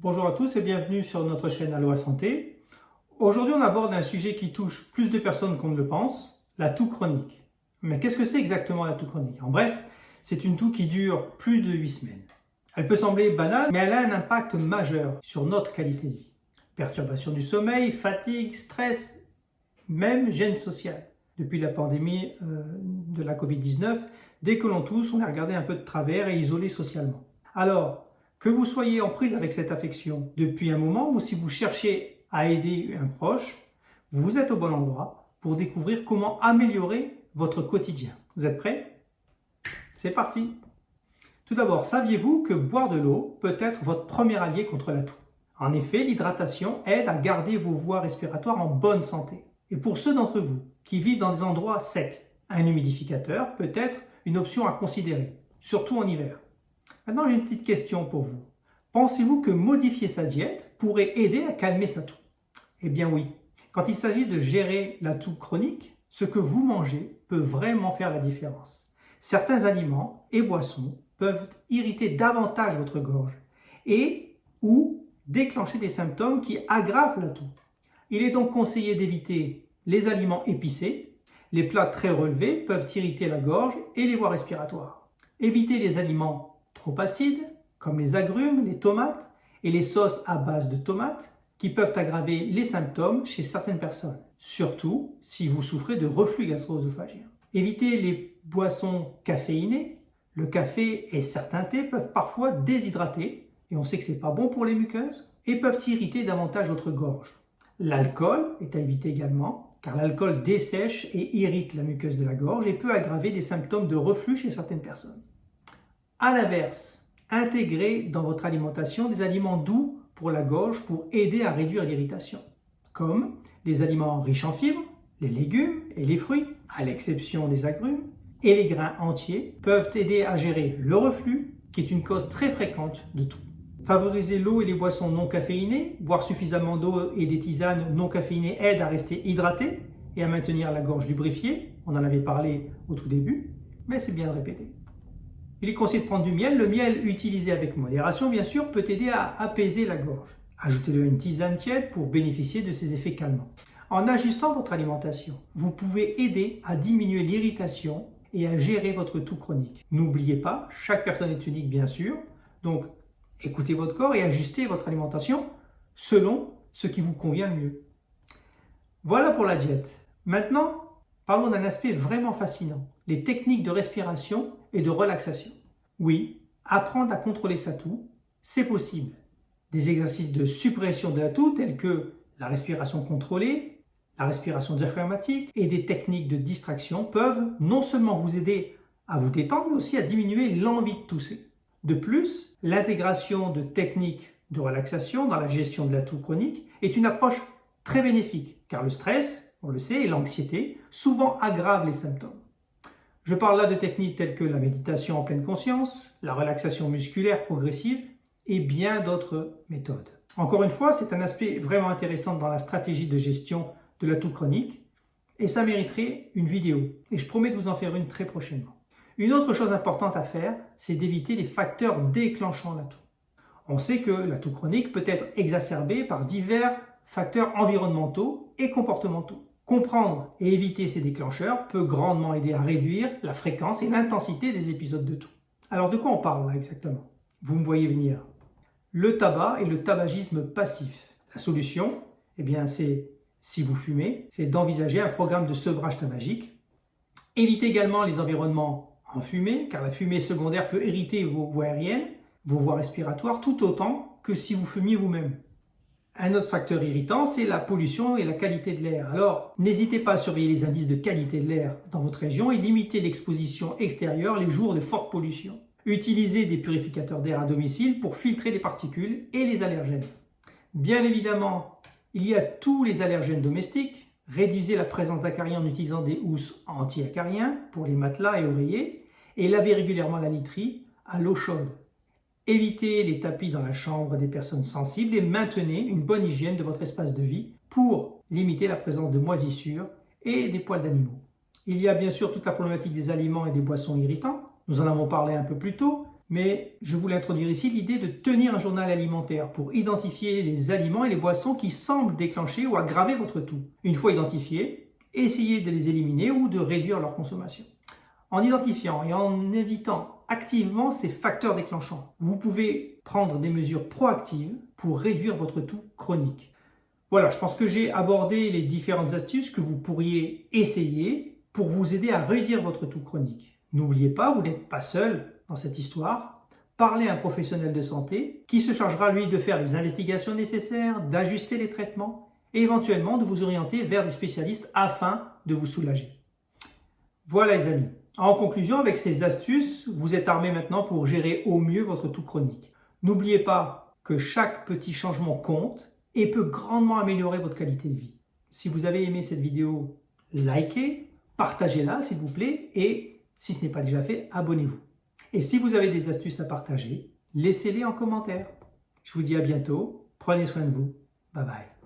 Bonjour à tous et bienvenue sur notre chaîne Aloha Santé. Aujourd'hui, on aborde un sujet qui touche plus de personnes qu'on ne le pense, la toux chronique. Mais qu'est-ce que c'est exactement la toux chronique? En bref, c'est une toux qui dure plus de 8 semaines. Elle peut sembler banale, mais elle a un impact majeur sur notre qualité de vie. Perturbation du sommeil, fatigue, stress, même gêne sociale. Depuis la pandémie de la Covid-19, dès que l'on tousse, on est regardé un peu de travers et isolé socialement. Alors, que vous soyez en prise avec cette affection depuis un moment ou si vous cherchez à aider un proche, vous êtes au bon endroit pour découvrir comment améliorer votre quotidien. Vous êtes prêts? C'est parti! Tout d'abord, saviez-vous que boire de l'eau peut être votre premier allié contre la toux? En effet, l'hydratation aide à garder vos voies respiratoires en bonne santé. Et pour ceux d'entre vous qui vivent dans des endroits secs, un humidificateur peut être une option à considérer, surtout en hiver. Maintenant, j'ai une petite question pour vous. Pensez-vous que modifier sa diète pourrait aider à calmer sa toux? Eh bien oui. Quand il s'agit de gérer la toux chronique, ce que vous mangez peut vraiment faire la différence. Certains aliments et boissons peuvent irriter davantage votre gorge et ou déclencher des symptômes qui aggravent la toux. Il est donc conseillé d'éviter les aliments épicés. Les plats très relevés peuvent irriter la gorge et les voies respiratoires. Évitez les aliments trop acides, comme les agrumes, les tomates et les sauces à base de tomates, qui peuvent aggraver les symptômes chez certaines personnes, surtout si vous souffrez de reflux gastro-œsophagien. Évitez les boissons caféinées. Le café et certains thés peuvent parfois déshydrater, et on sait que ce n'est pas bon pour les muqueuses, et peuvent irriter davantage votre gorge. L'alcool est à éviter également, car l'alcool dessèche et irrite la muqueuse de la gorge et peut aggraver des symptômes de reflux chez certaines personnes. A l'inverse, intégrez dans votre alimentation des aliments doux pour la gorge pour aider à réduire l'irritation, comme les aliments riches en fibres, les légumes et les fruits, à l'exception des agrumes, et les grains entiers peuvent aider à gérer le reflux, qui est une cause très fréquente de toux. Favoriser l'eau et les boissons non caféinées, boire suffisamment d'eau et des tisanes non caféinées aident à rester hydraté et à maintenir la gorge lubrifiée. On en avait parlé au tout début, mais c'est bien de répéter. Il est conseillé de prendre du miel. Le miel utilisé avec modération, bien sûr, peut aider à apaiser la gorge. Ajoutez-le à une tisane tiède pour bénéficier de ses effets calmants. En ajustant votre alimentation, vous pouvez aider à diminuer l'irritation et à gérer votre toux chronique. N'oubliez pas, chaque personne est unique, bien sûr. Donc, écoutez votre corps et ajustez votre alimentation selon ce qui vous convient le mieux. Voilà pour la diète. Maintenant, parlons d'un aspect vraiment fascinant, les techniques de respiration et de relaxation. Oui, apprendre à contrôler sa toux, c'est possible. Des exercices de suppression de la toux tels que la respiration contrôlée, la respiration diaphragmatique et des techniques de distraction peuvent non seulement vous aider à vous détendre, mais aussi à diminuer l'envie de tousser. De plus, l'intégration de techniques de relaxation dans la gestion de la toux chronique est une approche très bénéfique, car le stress, on le sait, et l'anxiété souvent aggravent les symptômes. Je parle là de techniques telles que la méditation en pleine conscience, la relaxation musculaire progressive et bien d'autres méthodes. Encore une fois, c'est un aspect vraiment intéressant dans la stratégie de gestion de la toux chronique et ça mériterait une vidéo et je promets de vous en faire une très prochainement. Une autre chose importante à faire, c'est d'éviter les facteurs déclenchant la toux. On sait que la toux chronique peut être exacerbée par divers facteurs environnementaux et comportementaux. Comprendre et éviter ces déclencheurs peut grandement aider à réduire la fréquence et l'intensité des épisodes de toux. Alors de quoi on parle là exactement? Vous me voyez venir. Le tabac et le tabagisme passif. La solution, eh bien c'est, si vous fumez, c'est d'envisager un programme de sevrage tabagique. Évitez également les environnements en fumée, car la fumée secondaire peut irriter vos voies aériennes, vos voies respiratoires, tout autant que si vous fumiez vous-même. Un autre facteur irritant, c'est la pollution et la qualité de l'air. Alors, n'hésitez pas à surveiller les indices de qualité de l'air dans votre région et limitez l'exposition extérieure les jours de forte pollution. Utilisez des purificateurs d'air à domicile pour filtrer les particules et les allergènes. Bien évidemment, il y a tous les allergènes domestiques. Réduisez la présence d'acariens en utilisant des housses anti-acariens pour les matelas et oreillers et lavez régulièrement la literie à l'eau chaude. Évitez les tapis dans la chambre des personnes sensibles et maintenez une bonne hygiène de votre espace de vie pour limiter la présence de moisissures et des poils d'animaux. Il y a bien sûr toute la problématique des aliments et des boissons irritants. Nous en avons parlé un peu plus tôt, mais je voulais introduire ici l'idée de tenir un journal alimentaire pour identifier les aliments et les boissons qui semblent déclencher ou aggraver votre toux. Une fois identifiés, essayez de les éliminer ou de réduire leur consommation. En identifiant et en évitant activement ces facteurs déclenchants, vous pouvez prendre des mesures proactives pour réduire votre toux chronique. Voilà, je pense que j'ai abordé les différentes astuces que vous pourriez essayer pour vous aider à réduire votre toux chronique. N'oubliez pas, vous n'êtes pas seul dans cette histoire. Parlez à un professionnel de santé qui se chargera, lui, de faire les investigations nécessaires, d'ajuster les traitements et éventuellement de vous orienter vers des spécialistes afin de vous soulager. Voilà les amis. En conclusion, avec ces astuces, vous êtes armés maintenant pour gérer au mieux votre toux chronique. N'oubliez pas que chaque petit changement compte et peut grandement améliorer votre qualité de vie. Si vous avez aimé cette vidéo, likez, partagez-la s'il vous plaît et si ce n'est pas déjà fait, abonnez-vous. Et si vous avez des astuces à partager, laissez-les en commentaire. Je vous dis à bientôt, prenez soin de vous, bye bye.